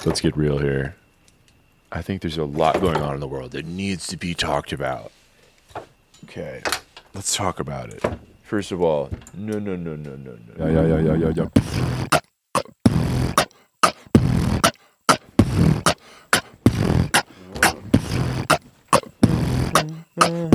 let's get real here. I think there's a lot going on in the world that needs to be talked about. Okay, let's talk about it. First of all, no. Yeah.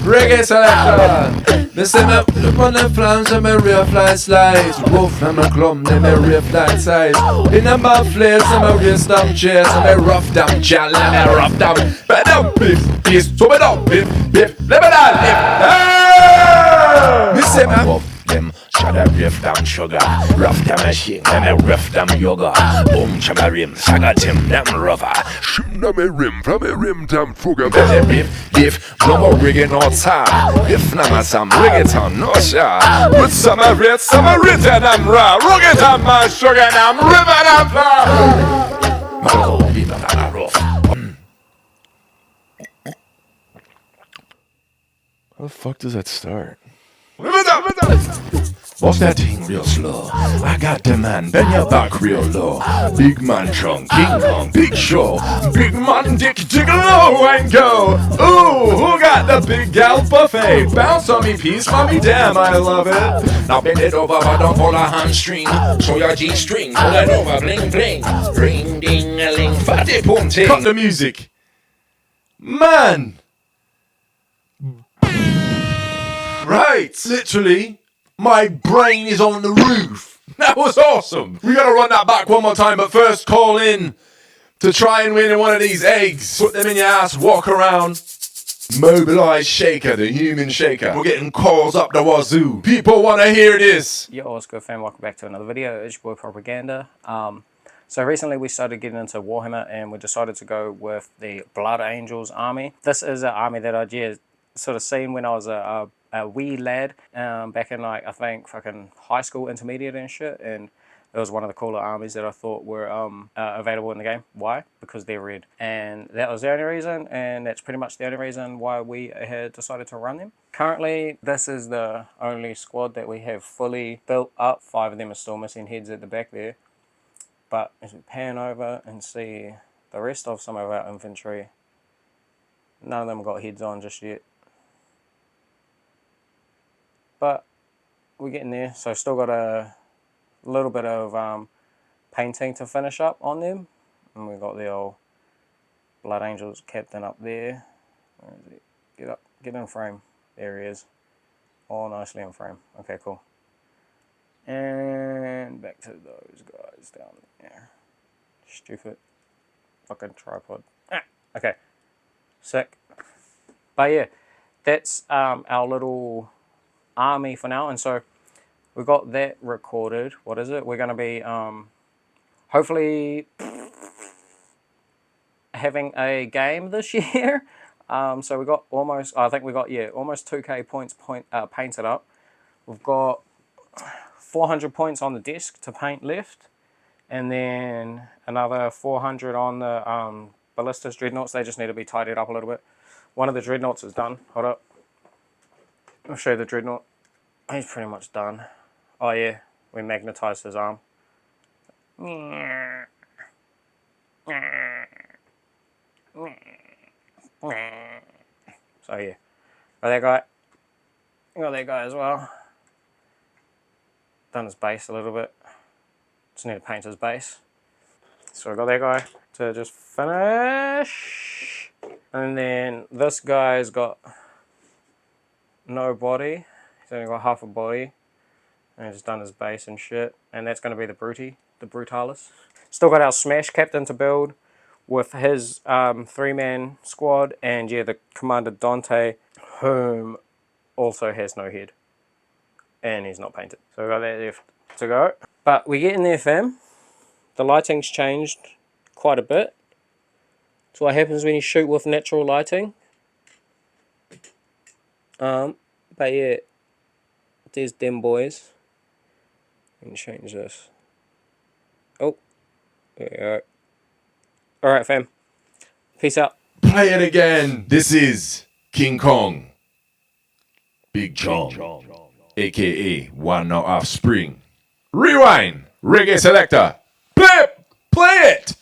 Reggae selection. Me say me look on the flames and me real fly slice. Wolf and me clump and me real fly size. In a my flares and me real stamp chairs and me rough down jal and me rough down. But down beef, so me down beef, let me down beef. Me say me wolf them. Shut up, riff them sugar. Rough them machine, and me rough them yoga. Boom, chama rim, saga tim, them rougher. Shim na me rim, from me rim, tam fuga. Beef, no more rigging outside. If na ma some reggaeton, no sha. With some of it, and I'm raw. Rugged on my sugar, and I'm river and flour. How the fuck does that start? Boss that thing real slow. I got the man, bend your back real low. Big man chunk, King Kong, big show. Big man dick, jiggle low and go. Ooh, who got the big gal buffet? Bounce on me, piece, mommy, damn, I love it. Now bend it over, but don't pull a hamstring. Show your G-string, pull it over, bling bling. Ring ding a ling, fatty boom ting. Cut the music. Man. Right, literally. My brain is on the roof. That was awesome. We gotta run that back one more time, but first call in to try and win one of these eggs. Put them in your ass, walk around. Mobilize Shaker, the human shaker. We're getting calls up the wazoo. People wanna hear this. Yo, what's good, fam? Welcome back to another video. It's your boy Propaganda. So recently we started getting into Warhammer and we decided to go with the Blood Angels army. This is an army that I sort of seen when I was a wee lad back in, like, I think fucking high school, intermediate and shit, and it was one of the cooler armies that I thought were available in the game. Why? Because they're red, and that was the only reason, and that's pretty much the only reason why we had decided to run them. Currently, this is the only squad that we have fully built up. 5 of them are still missing heads at the back there, but as we pan over and see the rest of some of our infantry, none of them got heads on just yet. But we're getting there, so still got a little bit of painting to finish up on them. And we got the old Blood Angels captain up there. Where is he? Get in frame. There he is. All nicely in frame. Okay, cool. And back to those guys down there. Stupid fucking tripod. Okay, sick. But yeah, that's our little army for now, and so we got that recorded. What is it? We're going to be hopefully having a game this year. So we got almost 2k points painted up. We've got 400 points on the desk to paint left, and then another 400 on the ballistas dreadnoughts. They just need to be tidied up a little bit. One of the dreadnoughts is done. Hold up. I'll show you the dreadnought. He's pretty much done. Oh yeah, we magnetized his arm. So yeah, got that guy. Got that guy as well. Done his base a little bit. Just need to paint his base. So I got that guy to just finish. And then this guy's got no body. He's only got half a body. And he's just done his base and shit. And that's going to be the Brutalis. Still got our Smash captain to build with his 3-man squad. And yeah, the Commander Dante, whom also has no head. And he's not painted. So we got that left to go. But we get in there, fam. The lighting's changed quite a bit. That's what happens when you shoot with natural lighting. But yeah, there's them boys. We can change this. Oh, Yeah. Alright, fam. Peace out. Play it again. This is King Kong. Big Chong. AKA One No Offspring. Rewind. Reggae selector. Blip. Play it.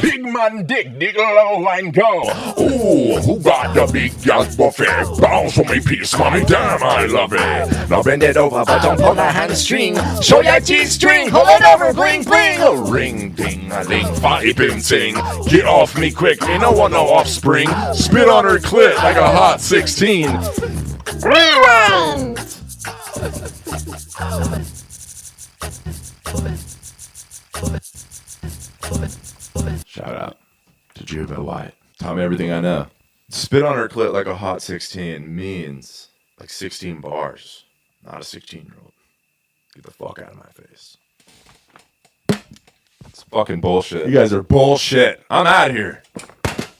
Big man dig low and go. Ooh, who got the big gas buffet? Bounce for me, piece, mommy, damn, I love it. Now bend it over, but don't pull the hamstring. Show your G-string, hold it over, bling, bling. A ring, ding, a ling, vibe and sing. Get off me quick, ain't no one no offspring. Spit on her clit like a hot 16. Rewind! Shout out to Juba White. Taught me everything I know. Spit on her clit like a hot 16 means like 16 bars. Not a 16-year-old. Get the fuck out of my face. It's fucking bullshit. You guys are bullshit. I'm out of here.